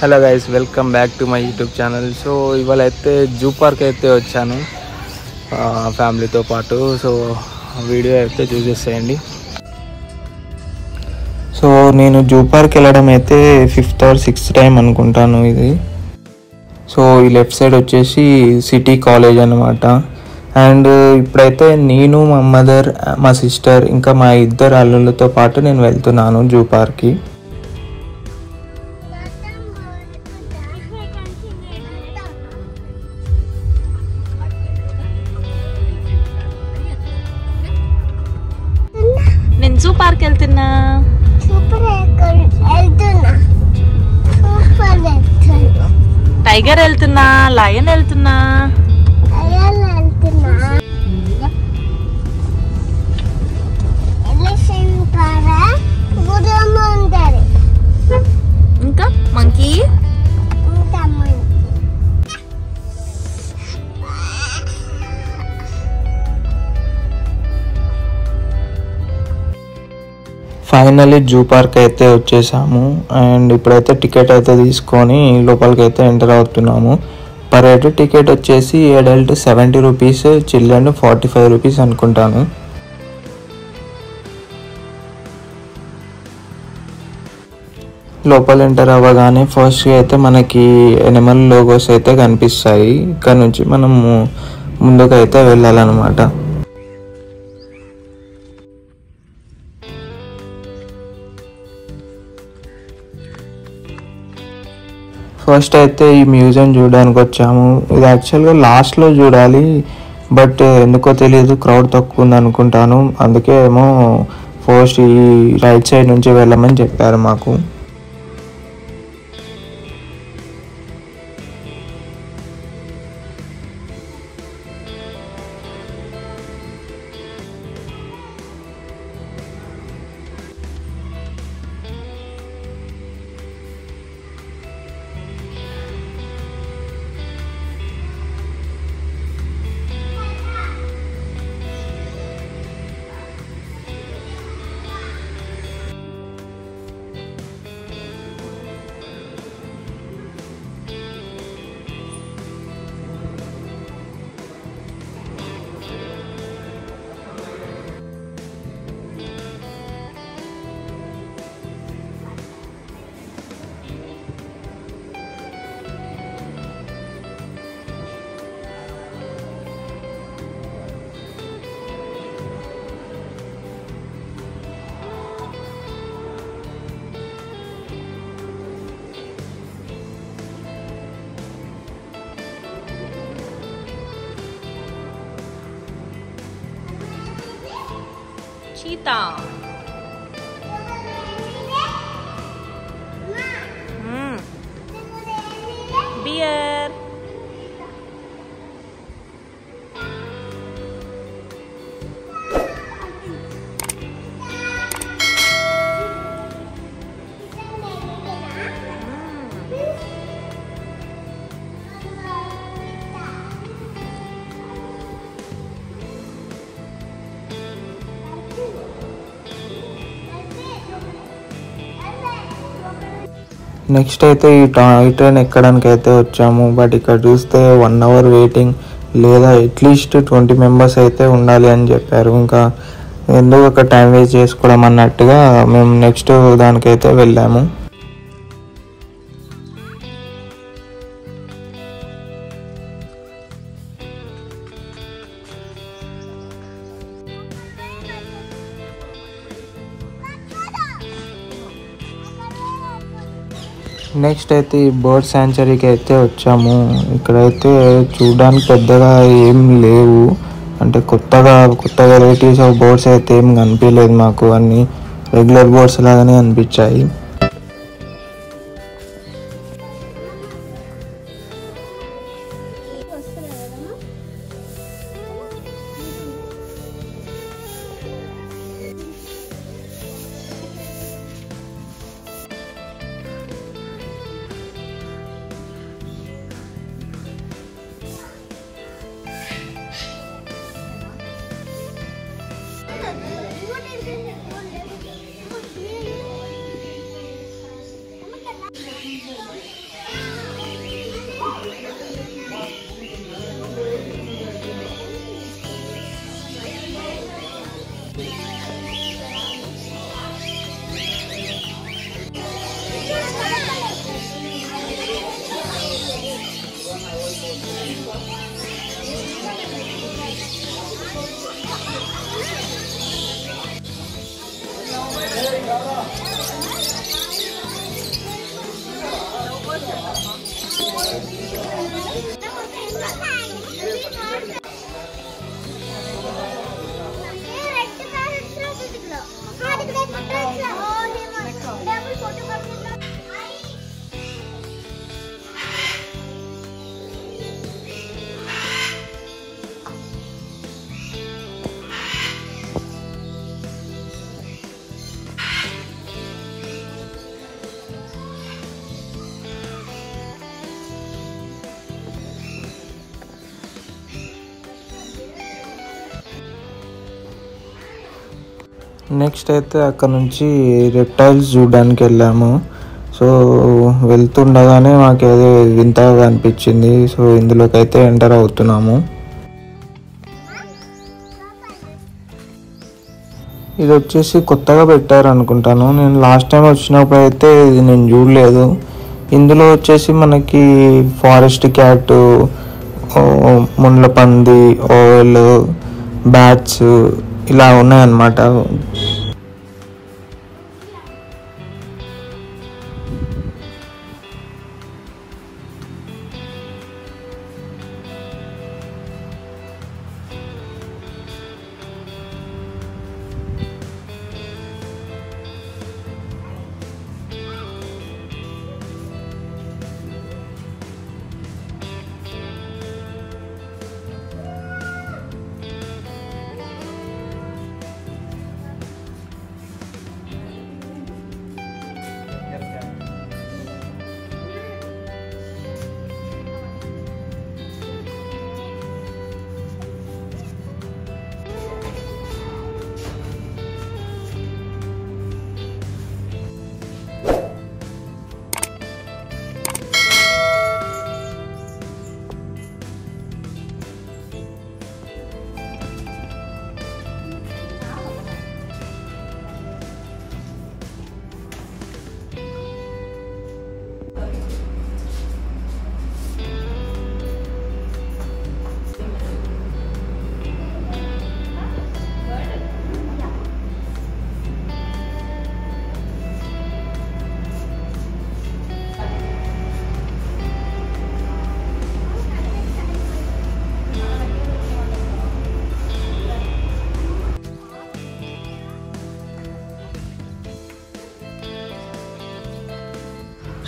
Hello guys, welcome back to my YouTube channel. So ఇవాళ అయితే zoo park అయితే వచ్చాను ఫ్యామిలీతో పాటు. సో వీడియో అయితే చూసేసేయండి. సో నేను జూ పార్క్ వెళ్ళడం అయితే 5th or 6th టైం అనుకుంటాను ఇది. సో ఈ లెఫ్ట్ సైడ్ వచ్చేసి సిటీ కాలేజ్ అనమాట. అండ్ ఇప్పుడైతే నేను, మా మదర్, మా సిస్టర్, ఇంకా మా ఇద్దరు అల్లుళ్ళతో పాటు నేను వెళ్తున్నాను జూ పార్క్కి. నేను జూ పార్క్ వెళ్తున్నా. టైగర్ వెళ్తున్నా, లయన్ వెళ్తున్నా. ఇంకా మంకీ. ఫైనల్లీ జూ పార్క్ అయితే వచ్చేసాము. అండ్ ఇప్పుడైతే టికెట్ అయితే తీసుకొని లోపలికి అయితే ఎంటర్ అవుతున్నాము. పర్ హెడ్ టికెట్ వచ్చేసి అడల్ట్ 70 రూపీస్, చిల్డ్రన్ 45 రూపీస్ అనుకుంటాను. లోపల ఎంటర్ అవ్వగానే ఫస్ట్ అయితే మనకి ఎనిమల్ లోగోస్ అయితే కనిపిస్తాయి. ఇక్కడ నుంచి మనము ముందుకు అయితే వెళ్ళాలన్నమాట. ఫస్ట్ అయితే ఈ మ్యూజియం చూడడానికి వచ్చాము. ఇది యాక్చువల్గా లాస్ట్లో చూడాలి, బట్ ఎందుకో తెలియదు క్రౌడ్ తక్కువ ఉంది అనుకుంటాను. అందుకే ఏమో ఫస్ట్ ఈ రైట్ సైడ్ నుంచి వెళ్ళమని చెప్పారు మాకు. చీతా. బియర్. నెక్స్ట్ అయితే ఈ టాయ్ ట్రైన్ ఎక్కడానికి అయితే వచ్చాము. బట్ ఇక్కడ చూస్తే 1 hour వెయిటింగ్, లేదా అట్లీస్ట్ 20 మెంబర్స్ అయితే ఉండాలి అని చెప్పారు. ఇంకా ఎందుకు ఒక టైం వేస్ట్ చేసుకోవడం అన్నట్టుగా మేము నెక్స్ట్ దానికైతే వెళ్ళాము. నెక్స్ట్ అయితే ఈ బర్డ్ శాంచురీకి అయితే వచ్చాము. ఇక్కడైతే చూడడానికి పెద్దగా ఏం లేవు, అంటే కొత్త వెరైటీస్ ఆఫ్ బర్డ్స్ అయితే ఏం కనిపించలేదు మాకు. అన్నీ రెగ్యులర్ బర్డ్స్ లాగానే అనిపించాయి. నెక్స్ట్ అయితే అక్కడ నుంచి రెప్టైల్స్ చూడడానికి వెళ్ళాము. సో వెళ్తుండగానే మాకు ఏదో వింతగా అనిపించింది. సో ఇందులోకి అయితే ఎంటర్ అవుతున్నాము. ఇది వచ్చేసి కొత్తగా పెట్టారు అనుకుంటాను. నేను లాస్ట్ టైం వచ్చినప్పుడు అయితే ఇది నేను చూడలేదు. ఇందులో వచ్చేసి మనకి ఫారెస్ట్ క్యాట్, ముండ్ల పంది, ఓవెల్, బ్యాట్స్ ఇలా ఉన్నాయన్నమాట.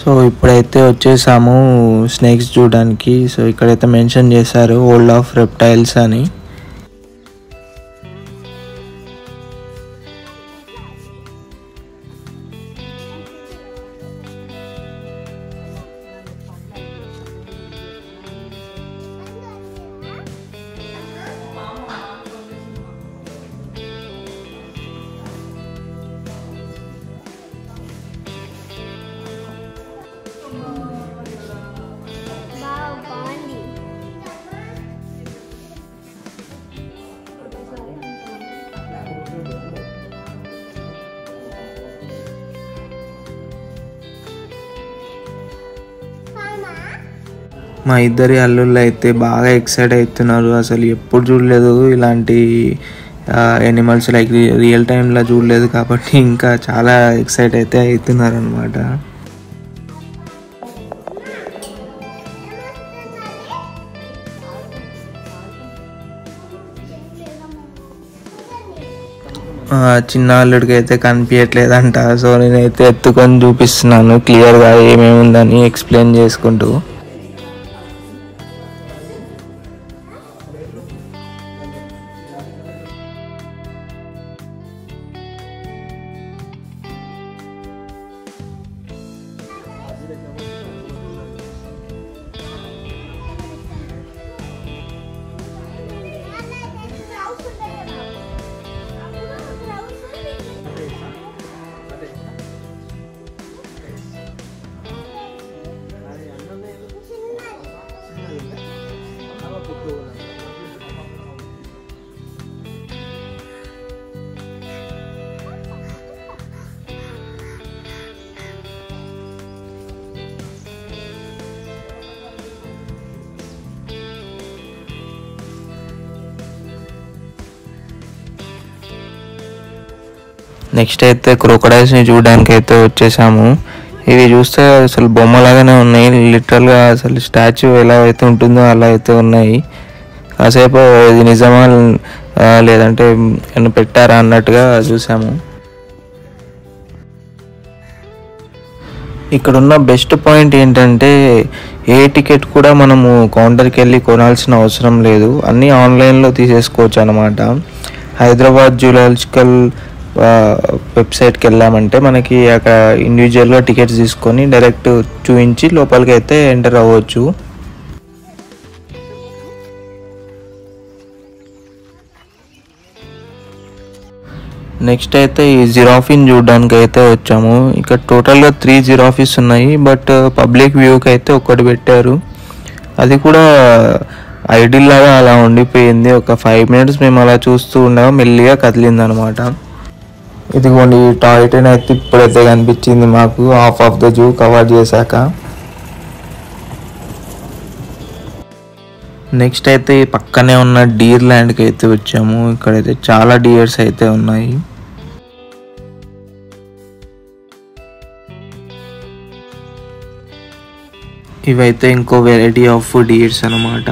సో ఇప్పుడైతే వచ్చేసాము స్నేక్స్ చూడడానికి. సో ఇక్కడైతే మెన్షన్ చేశారు వరల్డ్ ఆఫ్ రెప్టైల్స్ అని. మా ఇద్దరి అల్లుళ్ళు అయితే బాగా ఎక్సైట్ అవుతున్నారు. అసలు ఎప్పుడు చూడలేదు ఇలాంటి ఎనిమల్స్, లైక్ రియల్ టైంలో చూడలేదు కాబట్టి ఇంకా చాలా ఎక్సైట్ అయితే అవుతున్నారు అనమాట. చిన్న అల్లుడికి అయితే కనిపించట్లేదంట. సో నేనైతే ఎత్తుకొని చూపిస్తున్నాను క్లియర్గా ఏమేమి ఉందని ఎక్స్ప్లెయిన్ చేసుకుంటూ. నెక్స్ట్ అయితే క్రోకడైల్స్ని చూడడానికి అయితే వచ్చేసాము. ఇవి చూస్తే అసలు బొమ్మలాగానే ఉన్నాయి. లిటరల్గా అసలు స్టాచ్యూ ఎలా అయితే ఉంటుందో అలా అయితే ఉన్నాయి. కాసేపు ఇది నిజమా లేదంటే ఏమైనా పెట్టారా అన్నట్టుగా చూసాము. ఇక్కడున్న బెస్ట్ పాయింట్ ఏంటంటే ఏ టికెట్ కూడా మనము కౌంటర్కి వెళ్ళి కొనాల్సిన అవసరం లేదు. అన్నీ ఆన్లైన్లో తీసేసుకోవచ్చు అనమాట. హైదరాబాద్ జూలాజికల్ వెబ్సైట్కి వెళ్ళామంటే మనకి అక్కడ ఇండివిజువల్గా టికెట్స్ తీసుకొని డైరెక్ట్ చూపించి లోపలికి అయితే ఎంటర్ అవ్వచ్చు. నెక్స్ట్ అయితే ఈ జిరాఫీని చూడడానికి అయితే వచ్చాము. ఇక్కడ టోటల్గా 3 జిరాఫీస్ ఉన్నాయి, బట్ పబ్లిక్ వ్యూకి అయితే ఒకటి పెట్టారు. అది కూడా ఐడిల్ లాగా అలా ఉండిపోయింది. ఒక 5 minutes మేము అలా చూస్తూ ఉండగా మెల్లిగా కదిలింది అనమాట. ఇదిగోండి ఈ టాయ్ ట్రైన్ అయితే ఇప్పుడైతే కనిపించింది మాకు half of the zoo cover చేశాక. నెక్స్ట్ అయితే ఈ పక్కనే ఉన్న డీర్ ల్యాండ్కి అయితే వచ్చాము. ఇక్కడైతే చాలా డియర్స్ అయితే ఉన్నాయి. ఇవైతే ఇంకో వెరైటీ ఆఫ్ డియర్స్ అన్నమాట.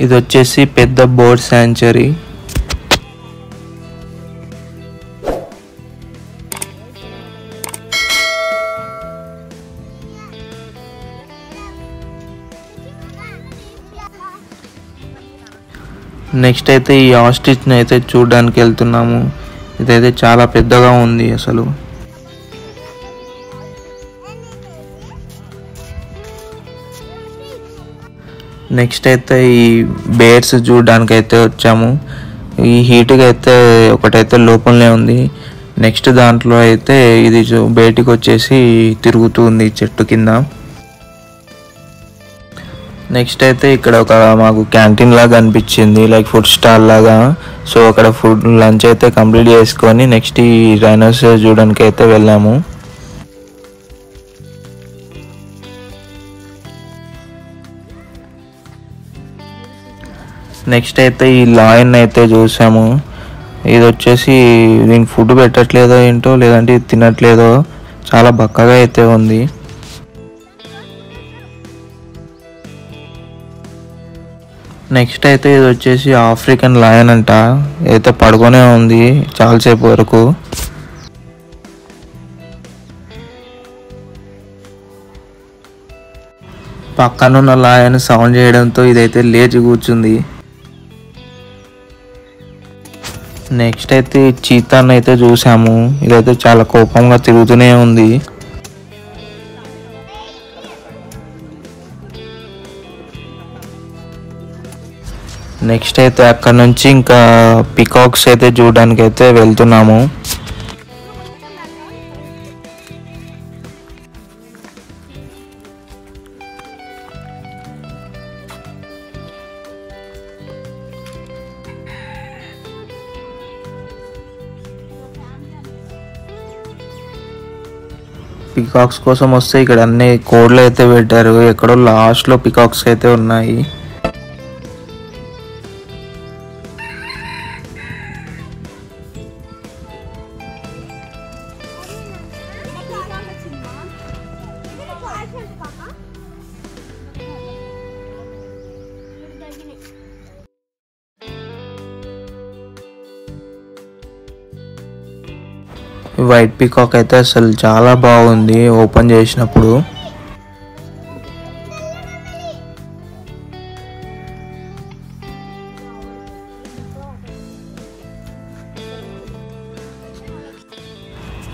ఇది వచ్చేసి పెద్ద బర్డ్ శాంచురీ. నెక్స్ట్ అయితే ఈ ఆస్ట్రిచ్ని అయితే చూడడానికి వెళ్తున్నాము. ఇదైతే చాలా పెద్దగా ఉంది అసలు. నెక్స్ట్ అయితే ఈ బేర్స్ చూడడానికి అయితే వచ్చాము. ఈ హీట్గా అయితే ఒకటైతే లోపలనే ఉంది. నెక్స్ట్ దాంట్లో అయితే ఇది బయటికి వచ్చేసి తిరుగుతూ ఉంది చెట్టు కింద. నెక్స్ట్ అయితే ఇక్కడ ఒక మాకు క్యాంటీన్ లాగా అనిపించింది, లైక్ ఫుడ్ స్టాల్ లాగా. సో అక్కడ ఫుడ్ లంచ్ అయితే కంప్లీట్ చేసుకొని నెక్స్ట్ ఈ డైనోసార్ చూడడానికి అయితే వెళ్ళాము. నెక్స్ట్ అయితే ఈ లాయన్ అయితే చూసాము. ఇది వచ్చేసి దీనికి ఫుడ్ పెట్టట్లేదో ఏంటో, లేదంటే ఇది తినట్లేదో, చాలా బక్కగా అయితే ఉంది. నెక్స్ట్ అయితే ఇది వచ్చేసి ఆఫ్రికన్ లయన్ అంట. అయితే పడుకొనే ఉంది చాలాసేపు వరకు. పక్కనున్న లయన్ సౌండ్ చేయడంతో ఇదైతే లేచి కూర్చుంది. నెక్స్ట్ అయితే చీతాన్ని అయితే చూసాము. ఇదైతే చాలా కోపంగా తిరుగుతూనే ఉంది. నెక్స్ట్ అయితే అక్కడ నుంచి ఇంకా పికాక్స్ అయితే చూడడానికి అయితే వెళ్తున్నాము. పికాక్స్ కోసం వస్తే ఇక్కడ అన్ని కోడ్లు అయితే పెట్టారు. ఎక్కడో లాస్ట్లో పికాక్స్ అయితే ఉన్నాయి. వైట్ పీకాక్ అయితే అసలు చాలా బాగుంది ఓపెన్ చేసినప్పుడు.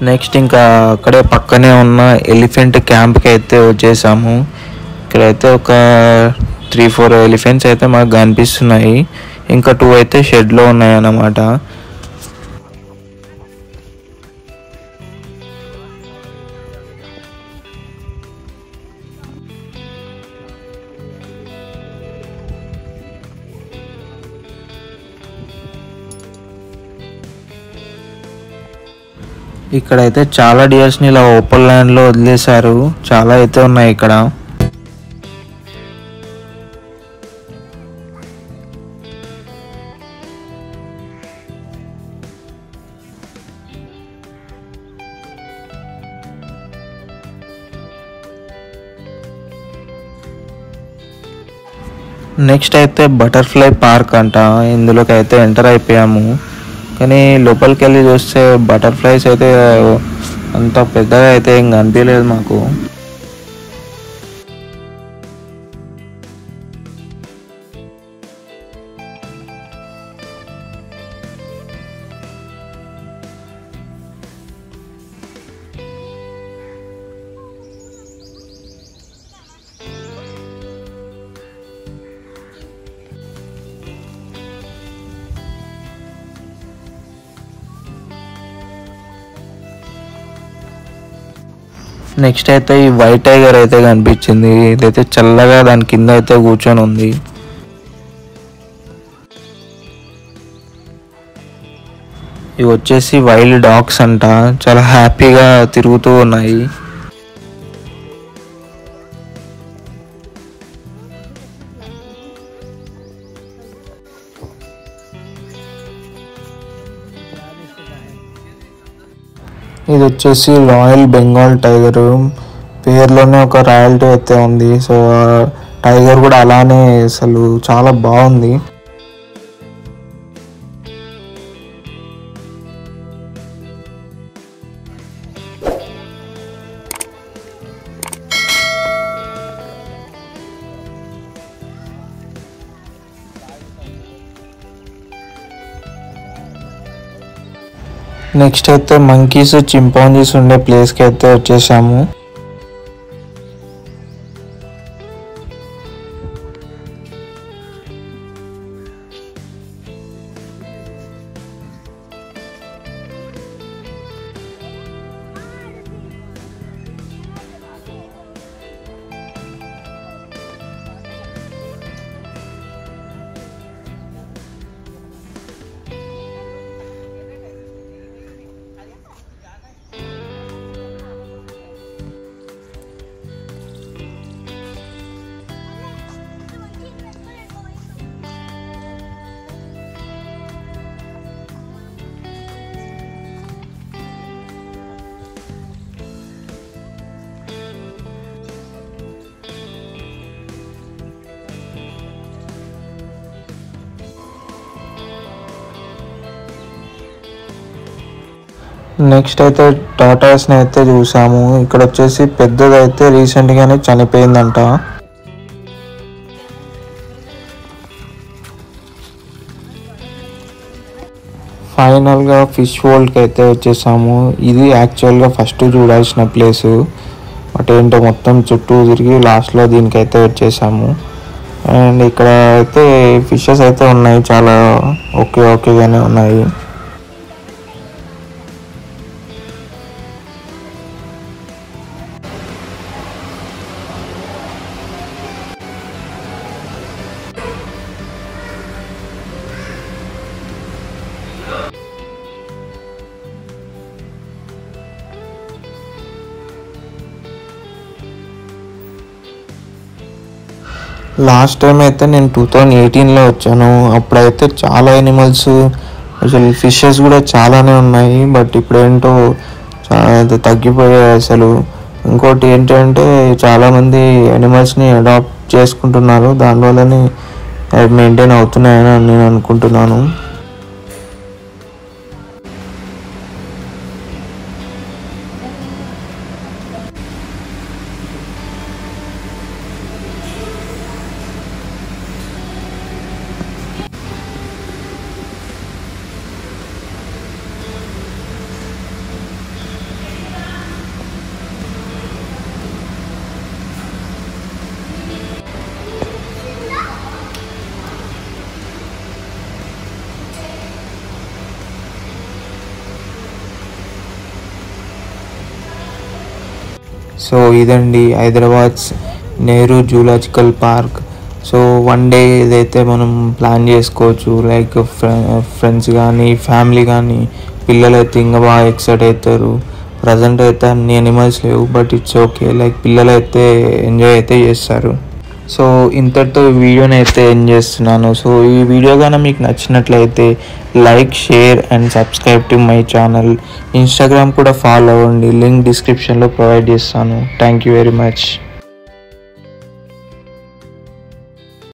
నెక్స్ట్ ఇంకా అక్కడే పక్కనే ఉన్న ఎలిఫెంట్ క్యాంప్కి అయితే వచ్చేసాము. ఇక్కడైతే ఒక 3-4 ఎలిఫెంట్స్ అయితే మాకు కనిపిస్తున్నాయి. ఇంకా 2 అయితే షెడ్లో ఉన్నాయి అన్నమాట. ఇక్కడైతే చాలా డియర్స్ని ఇలా ఓపెన్ ల్యాండ్లో వదిలేశారు. చాలా అయితే ఉన్నాయి ఇక్కడ. నెక్స్ట్ అయితే బటర్ఫ్లై పార్క్ అంట. ఇందులోకి అయితే ఎంటర్ అయిపోయాము. కానీ లోపలికి వెళ్ళి చూస్తే బటర్ఫ్లైస్ అయితే అంత పెద్దగా అయితే ఏం కనిపించలేదు మాకు. నెక్స్ట్ అయితే ఈ వైట్ టైగర్ అయితే కనిపించింది. ఇదైతే చల్లగా దాని కింద అయితే కూర్చొని ఉంది. ఇవి వచ్చేసి వైల్డ్ డాగ్స్ అంట, చాలా హ్యాపీగా తిరుగుతూ ఉన్నాయి. ఇది వచ్చేసి రాయల్ బెంగాల్ టైగర్. పేరులోనే ఒక రాయల్టీ అయితే ఉంది. సో టైగర్ కూడా అలానే అసలు చాలా బాగుంది. నెక్స్ట్ అయితే మంకీస్ చింపాంజీస్ ఉండే ప్లేస్కి అయితే వచ్చేసాము. నెక్స్ట్ అయితే టాటాస్ని అయితే చూసాము. ఇక్కడ వచ్చేసి పెద్దదైతే రీసెంట్గానే చనిపోయిందంట. ఫైనల్గా ఫిష్ వరల్డ్కి అయితే వచ్చేసాము. ఇది యాక్చువల్గా ఫస్ట్ చూడాల్సిన ప్లేసు, బట్ ఏంటో మొత్తం చుట్టూ తిరిగి లాస్ట్లో దీనికైతే వచ్చేసాము. అండ్ ఇక్కడ అయితే ఫిషెస్ అయితే ఉన్నాయి, చాలా ఓకేగానే ఉన్నాయి. లాస్ట్ టైం అయితే నేను 2018లో వచ్చాను. అప్పుడైతే చాలా యానిమల్స్, అసలు ఫిషెస్ కూడా చాలానే ఉన్నాయి. బట్ ఇప్పుడేంటో చాలా తగ్గిపోయాయి అసలు. ఇంకోటి ఏంటంటే చాలామంది యానిమల్స్ని అడాప్ట్ చేసుకుంటున్నారు, దానివల్లనే మెయింటైన్ అవుతున్నాయని నేను అనుకుంటున్నాను. సో ఇదండి Hyderabad Nehru zoological park. So one day ఇదైతే మనం ప్లాన్ చేసుకోవచ్చు. లైక్ ఫ్రెండ్స్ కానీ ఫ్యామిలీ కానీ పిల్లలు అయితే ఇంకా బాగా ఎక్సైట్ అవుతారు. ప్రజెంట్ అయితే అన్ని యానిమల్స్ లేవు, బట్ ఇట్స్ ఓకే. లైక్ పిల్లలు అయితే ఎంజాయ్ అయితే చేస్తారు. సో ఇంతటితో ఈ వీడియోని అయితే ఎండ్ చేస్తున్నాను. సో ఈ వీడియో కానీ మీకు నచ్చినట్లయితే like, share and subscribe to my channel. Instagram కూడా ఫాలో అవ్వండి, లింక్ డిస్క్రిప్షన్లో ప్రొవైడ్ చేస్తాను. Thank you very much.